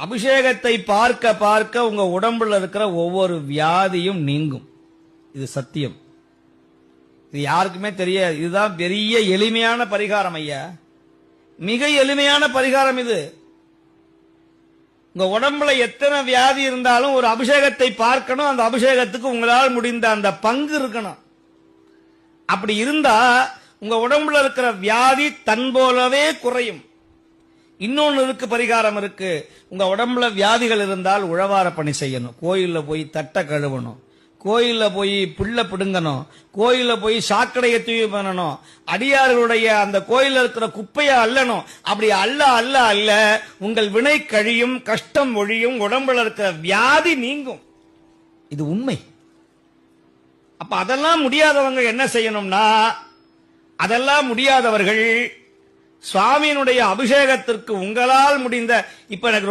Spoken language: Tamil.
அபிஷேகத்தை பார்க்க பார்க்க உங்க உடம்புல இருக்கிற ஒவ்வொரு வியாதியும் நீங்கும். இது சத்தியம். இது யாருக்குமே தெரியாது. இதுதான் பெரிய எளிமையான பரிகாரம் ஐயா. மிக எளிமையான பரிகாரம் இது. உங்க உடம்புல எத்தனை வியாதி இருந்தாலும் ஒரு அபிஷேகத்தை பார்க்கணும். அந்த அபிஷேகத்துக்கு உங்களால் முடிந்த அந்த பங்கு இருக்கணும். அப்படி இருந்தா உங்க உடம்புல இருக்கிற வியாதி தன் போலவே குறையும். இன்னொன்னு இருக்கு, பரிகாரம் இருக்கு. உங்க உடம்புல வியாதிகள் இருந்தால் உழவார பணி செய்யணும். கோயில்ல போய் தட்டை கழுவணும், கோயில்ல போய் புல்ல பிடுங்கணும், கோயில்ல போய் சாக்கடையை தூய்மை பண்ணணும், அடியார்களுடைய அந்த கோயில்ல இருக்கிற குப்பையை அள்ளணும். அப்படி அல்ல அல்ல அல்ல உங்கள் வினை கழியும், கஷ்டம் ஒழியும், உடம்புல இருக்கிற வியாதி நீங்கும். இது உண்மை. அப்ப அதெல்லாம் முடியாதவங்க என்ன செய்யணும்னா, அதெல்லாம் முடியாதவர்கள் சுவாமியினுடைய அபிஷேகத்திற்கு உங்களால் முடிந்த, இப்ப எனக்கு